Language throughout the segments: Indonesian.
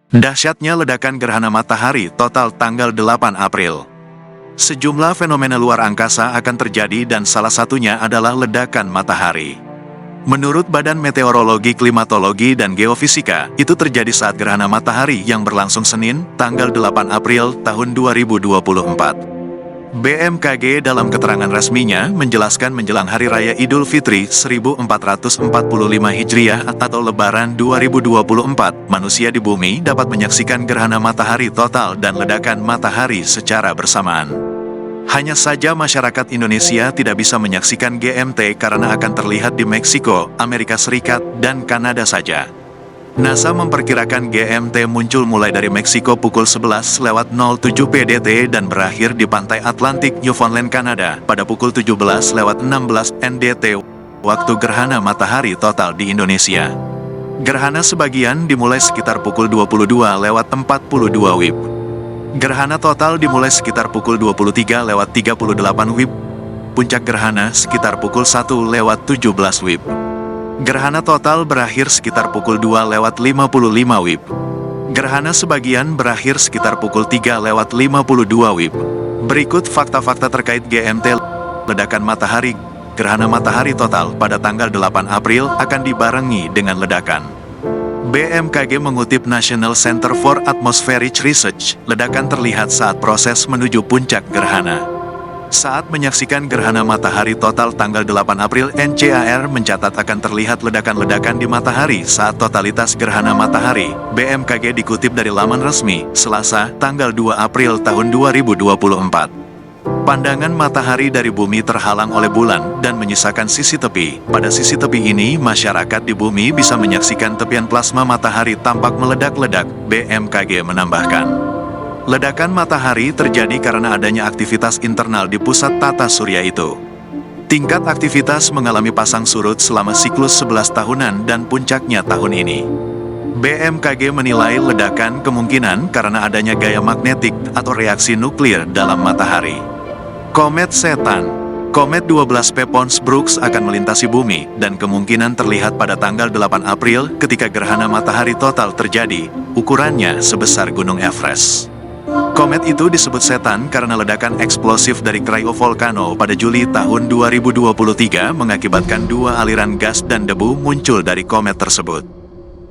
Dahsyatnya ledakan gerhana matahari total tanggal 8 April. Sejumlah fenomena luar angkasa akan terjadi dan salah satunya adalah ledakan matahari. Menurut Badan Meteorologi, Klimatologi, dan Geofisika, itu terjadi saat gerhana matahari yang berlangsung Senin, tanggal 8 April tahun 2024. BMKG dalam keterangan resminya menjelaskan menjelang Hari Raya Idul Fitri 1445 Hijriah atau Lebaran 2024, manusia di bumi dapat menyaksikan gerhana matahari total dan ledakan matahari secara bersamaan. Hanya saja masyarakat Indonesia tidak bisa menyaksikan GMT karena akan terlihat di Meksiko, Amerika Serikat, dan Kanada saja. NASA memperkirakan GMT muncul mulai dari Meksiko pukul 11:07 PDT dan berakhir di pantai Atlantik, Newfoundland, Kanada pada pukul 17:16 NDT, waktu gerhana matahari total di Indonesia. Gerhana sebagian dimulai sekitar pukul 22:42 WIB. Gerhana total dimulai sekitar pukul 23:38 WIB. Puncak gerhana sekitar pukul 1:17 WIB. Gerhana total berakhir sekitar pukul 2:55 WIB. Gerhana sebagian berakhir sekitar pukul 3:52 WIB. Berikut fakta-fakta terkait GMT. Ledakan matahari. Gerhana matahari total pada tanggal 8 April akan dibarengi dengan ledakan. BMKG mengutip National Center for Atmospheric Research, ledakan terlihat saat proses menuju puncak gerhana. Saat menyaksikan gerhana matahari total tanggal 8 April, NCAR mencatat akan terlihat ledakan-ledakan di matahari saat totalitas gerhana matahari. BMKG dikutip dari laman resmi, Selasa, tanggal 2 April tahun 2024. Pandangan matahari dari bumi terhalang oleh bulan dan menyisakan sisi tepi. Pada sisi tepi ini, masyarakat di bumi bisa menyaksikan tepian plasma matahari tampak meledak-ledak, BMKG menambahkan. Ledakan matahari terjadi karena adanya aktivitas internal di pusat tata surya itu. Tingkat aktivitas mengalami pasang surut selama siklus 11 tahunan dan puncaknya tahun ini. BMKG menilai ledakan kemungkinan karena adanya gaya magnetik atau reaksi nuklir dalam matahari. Komet Setan. Komet 12P Pons-Brooks akan melintasi bumi dan kemungkinan terlihat pada tanggal 8 April ketika gerhana matahari total terjadi, ukurannya sebesar Gunung Everest. Komet itu disebut setan karena ledakan eksplosif dari cryovolcano pada Juli tahun 2023 mengakibatkan dua aliran gas dan debu muncul dari komet tersebut.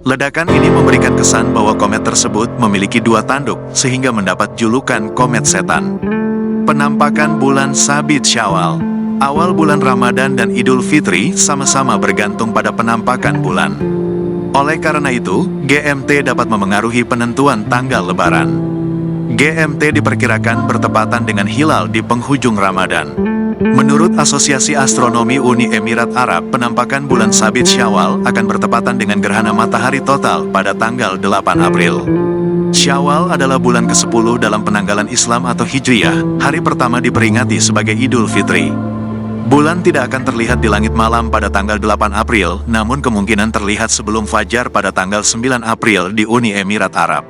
Ledakan ini memberikan kesan bahwa komet tersebut memiliki dua tanduk sehingga mendapat julukan komet setan. Penampakan bulan Sabit Syawal. Awal bulan Ramadan dan Idul Fitri sama-sama bergantung pada penampakan bulan. Oleh karena itu, GMT dapat memengaruhi penentuan tanggal Lebaran. GMT diperkirakan bertepatan dengan hilal di penghujung Ramadan. Menurut Asosiasi Astronomi Uni Emirat Arab, penampakan bulan Sabit Syawal akan bertepatan dengan gerhana matahari total pada tanggal 8 April. Syawal adalah bulan ke-10 dalam penanggalan Islam atau Hijriyah, hari pertama diperingati sebagai Idul Fitri. Bulan tidak akan terlihat di langit malam pada tanggal 8 April, namun kemungkinan terlihat sebelum fajar pada tanggal 9 April di Uni Emirat Arab.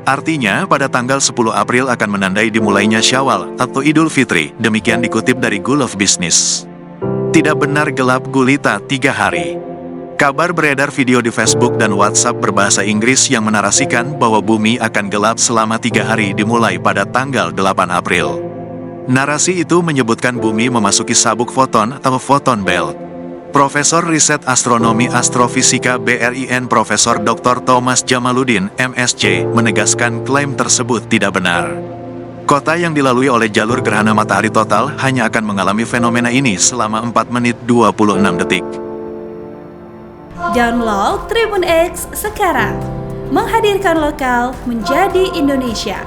Artinya, pada tanggal 10 April akan menandai dimulainya Syawal atau Idul Fitri, demikian dikutip dari Gulf Business. Tidak benar gelap gulita 3 hari. Kabar beredar video di Facebook dan WhatsApp berbahasa Inggris yang menarasikan bahwa bumi akan gelap selama 3 hari dimulai pada tanggal 8 April. Narasi itu menyebutkan bumi memasuki sabuk foton atau photon belt. Profesor Riset Astronomi Astrofisika BRIN Profesor Dr. Thomas Jamaluddin, MSc, menegaskan klaim tersebut tidak benar. Kota yang dilalui oleh jalur gerhana matahari total hanya akan mengalami fenomena ini selama 4 menit 26 detik. Download Tribun X sekarang, menghadirkan lokal menjadi Indonesia.